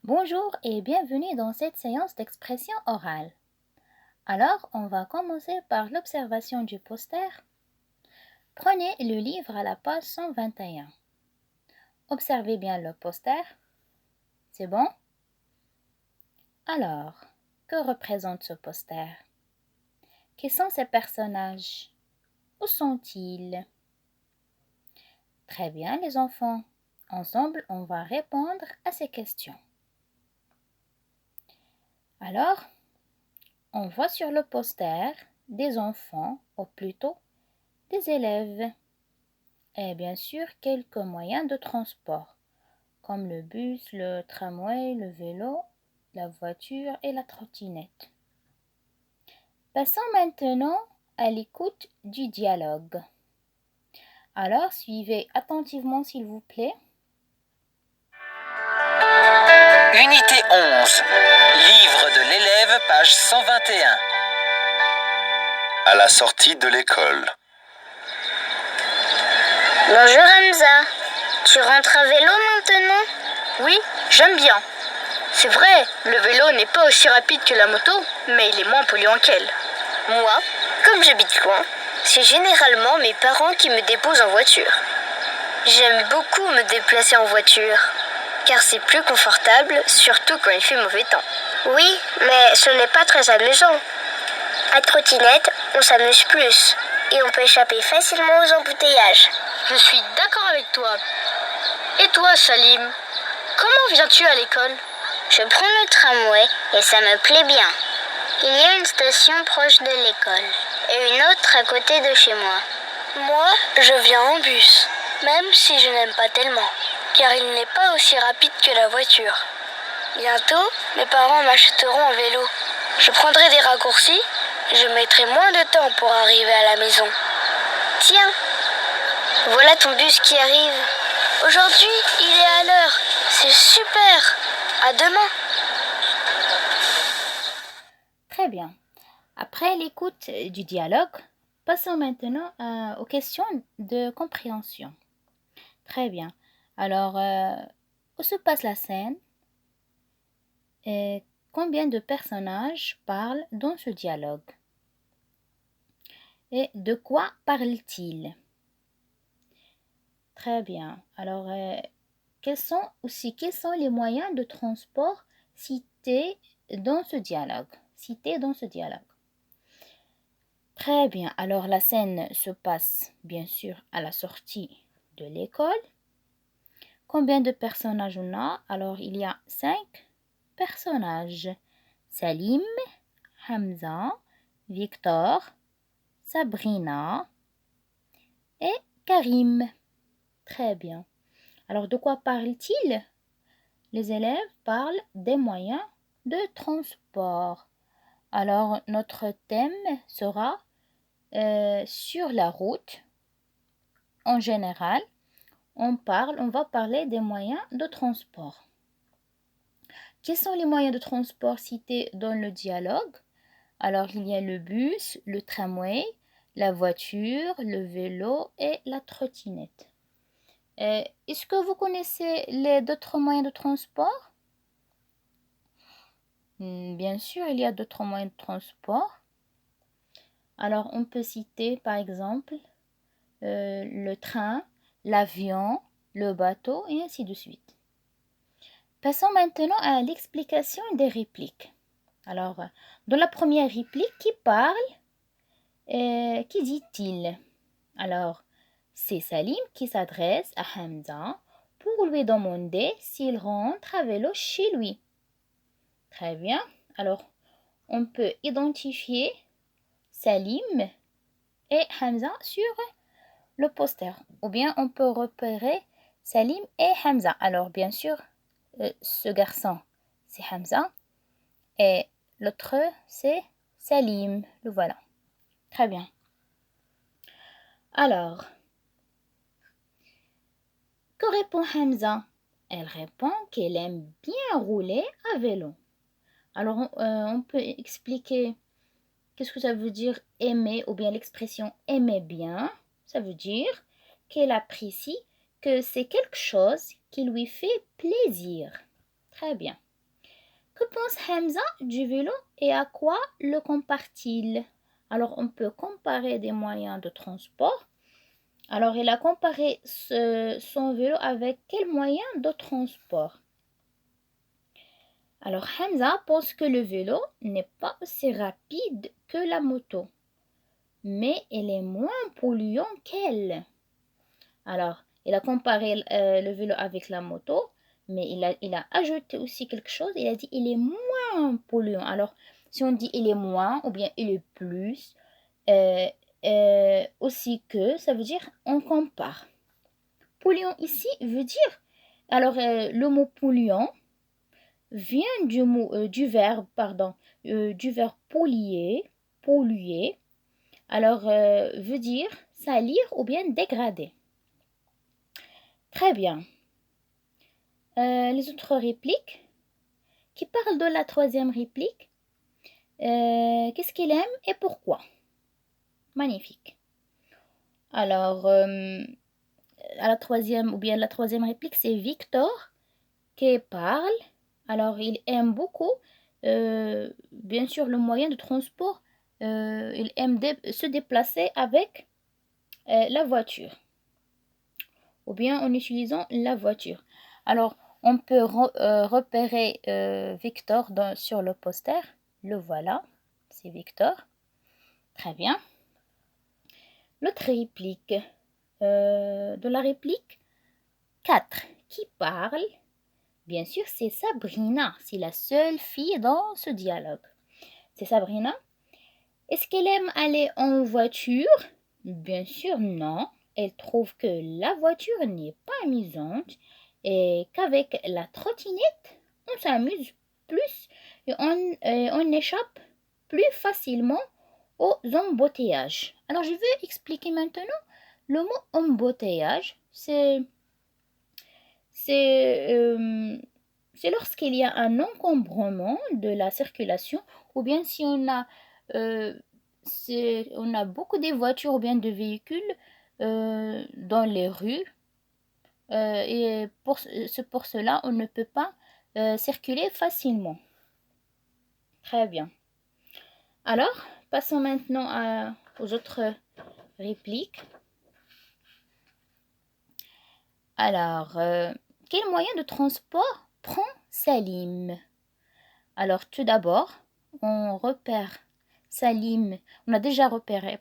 Bonjour et bienvenue dans cette séance d'expression orale. Alors, on va commencer par l'observation du poster. Prenez le livre à la page 121. Observez bien le poster. C'est bon? Alors, que représente ce poster? Qui sont ces personnages? Où sont-ils? Très bien les enfants. Ensemble, on va répondre à ces questions. Alors, on voit sur le poster des enfants, ou plutôt des élèves, et bien sûr quelques moyens de transport, comme le bus, le tramway, le vélo, la voiture et la trottinette. Passons maintenant à l'écoute du dialogue. Alors, suivez attentivement s'il vous plaît. Unité 11, livre de l'élève, page 121. À la sortie de l'école. Bonjour Hamza, tu rentres à vélo maintenant? Oui, j'aime bien. C'est vrai, le vélo n'est pas aussi rapide que la moto, mais il est moins polluant qu'elle. Moi, comme j'habite loin, c'est généralement mes parents qui me déposent en voiture. J'aime beaucoup me déplacer en voiture, car c'est plus confortable, surtout quand il fait mauvais temps. Oui, mais ce n'est pas très amusant. À trottinette, on s'amuse plus, et on peut échapper facilement aux embouteillages. Je suis d'accord avec toi. Et toi, Salim, comment viens-tu à l'école? Je prends le tramway et ça me plaît bien. Il y a une station proche de l'école et une autre à côté de chez moi. Moi, je viens en bus, même si je n'aime pas tellement, car il n'est pas aussi rapide que la voiture. Bientôt, mes parents m'achèteront un vélo. Je prendrai des raccourcis et je mettrai moins de temps pour arriver à la maison. Tiens, voilà ton bus qui arrive. Aujourd'hui, il est à l'heure. C'est super. À demain. Très bien. Après l'écoute du dialogue, passons maintenant aux questions de compréhension. Très bien. Alors, où se passe la scène? Et combien de personnages parlent dans ce dialogue? Et de quoi parlent-ils? Très bien. Alors, quels sont les moyens de transport cités dans ce dialogue? Très bien. Alors, la scène se passe bien sûr à la sortie de l'école. Combien de personnages on a? Alors, il y a 5 personnages. Salim, Hamza, Victor, Sabrina et Karim. Très bien. Alors, de quoi parlent-ils? Les élèves parlent des moyens de transport. Alors, notre thème sera sur la route. En général, on va parler des moyens de transport. Quels sont les moyens de transport cités dans le dialogue? Alors, il y a le bus, le tramway, la voiture, le vélo et la trottinette. Est-ce que vous connaissez les d'autres moyens de transport? Bien sûr, il y a d'autres moyens de transport. Alors, on peut citer par exemple le train, l'avion, le bateau et ainsi de suite. Passons maintenant à l'explication des répliques. Alors, dans la première réplique, qui parle? Qui dit-il? Alors, c'est Salim qui s'adresse à Hamza pour lui demander s'il rentre à vélo chez lui. Très bien. Alors, on peut identifier Salim et Hamza sur le poster. Ou bien on peut repérer Salim et Hamza. Alors, bien sûr, ce garçon, c'est Hamza. Et l'autre, c'est Salim. Le voilà. Très bien. Alors, que répond Hamza? Elle répond qu'elle aime bien rouler à vélo. Alors, on peut expliquer qu'est-ce que ça veut dire aimer ou bien l'expression aimer bien. Ça veut dire qu'elle apprécie que c'est quelque chose qui lui fait plaisir. Très bien. Que pense Hamza du vélo et à quoi le compare-t-il? Alors, on peut comparer des moyens de transport. Alors, il a comparé son vélo avec quel moyen de transport? Alors, Hamza pense que le vélo n'est pas aussi rapide que la moto, mais il est moins polluant qu'elle. Alors, il a comparé le vélo avec la moto, mais il a ajouté aussi quelque chose. Il a dit il est moins polluant. Alors, si on dit il est moins ou bien il est plus, euh, aussi que, ça veut dire on compare. Polluant ici veut dire, alors le mot polluant vient du verbe, pardon, du verbe polluer, polluer. Alors, veut dire salir ou bien dégrader. Très bien. Les autres répliques. Qui parle de la troisième réplique? Qu'est-ce qu'il aime et pourquoi? Magnifique. Alors, à la troisième, ou bien la troisième réplique, c'est Victor qui parle. Alors, il aime beaucoup, bien sûr, le moyen de transport. Il aime se déplacer avec la voiture, ou bien en utilisant la voiture. Alors, on peut repérer Victor sur le poster. Le voilà, c'est Victor. Très bien. L'autre réplique, de la réplique 4, qui parle? Bien sûr, c'est Sabrina. C'est la seule fille dans ce dialogue. C'est Sabrina. Est-ce qu'elle aime aller en voiture? Bien sûr, non. Elle trouve que la voiture n'est pas amusante et qu'avec la trottinette, on s'amuse plus et on échappe plus facilement aux embouteillages. Alors, je vais expliquer maintenant le mot embouteillage. C'est lorsqu'il y a un encombrement de la circulation ou bien si on a beaucoup de voitures ou bien de véhicules dans les rues et pour cela, on ne peut pas circuler facilement. Très bien. Alors, passons maintenant aux autres répliques. Alors, quel moyen de transport prend Salim? Alors, tout d'abord, on repère Salim. On a déjà repéré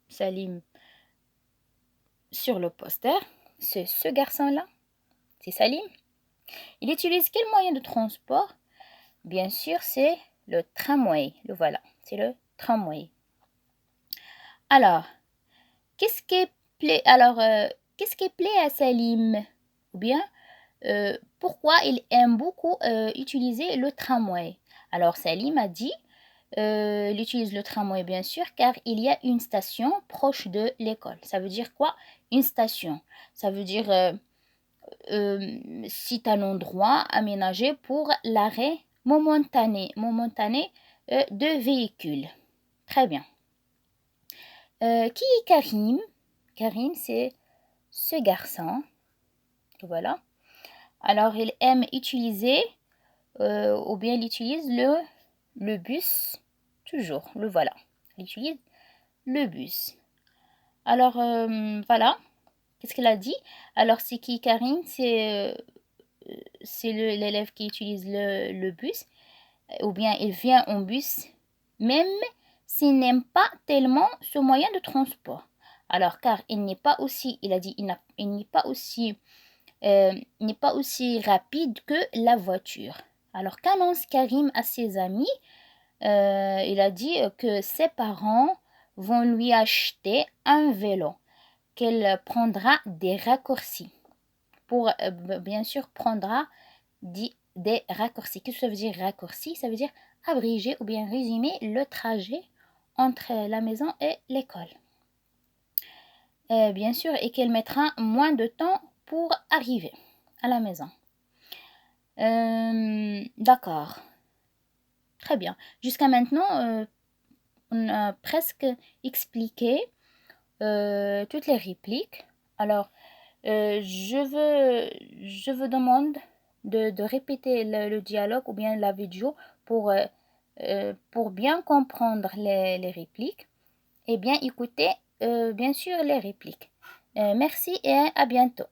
Salim sur le poster. C'est ce garçon-là. C'est Salim. Il utilise quel moyen de transport? Bien sûr, c'est le tramway. Le voilà. C'est le tramway. Alors, qu'est-ce qui plaît à Salim? Ou bien, pourquoi il aime beaucoup utiliser le tramway? Alors, Salim a dit, il utilise le tramway bien sûr, car il y a une station proche de l'école. Ça veut dire quoi? Une station. Ça veut dire c'est un endroit aménagé pour l'arrêt momentané de véhicules. Très bien. Qui est Karim? Karim, c'est ce garçon. Voilà. Alors, il aime utiliser, ou bien il utilise le bus, toujours, le voilà. Il utilise le bus. Alors, voilà. Qu'est-ce qu'il a dit? Alors, c'est qui Karim? C'est l'élève qui utilise le bus, ou bien il vient en bus, même s'il n'aime pas tellement ce moyen de transport. Alors, car il n'est pas aussi, il a dit, il n'est pas aussi rapide que la voiture. Alors, qu'annonce Karim à ses amis? Il a dit que ses parents vont lui acheter un vélo, qu'elle prendra des raccourcis. Bien sûr, prendra des raccourcis. Qu'est-ce que ça veut dire raccourci? Ça veut dire abréger ou bien résumer le trajet entre la maison et l'école. Bien sûr, et qu'elle mettra moins de temps pour arriver à la maison. D'accord. Très bien. Jusqu'à maintenant, on a presque expliqué toutes les répliques. Alors, je vous demande de répéter le dialogue ou bien la vidéo pour bien comprendre les répliques et bien écouter bien sûr les répliques. Merci et à bientôt.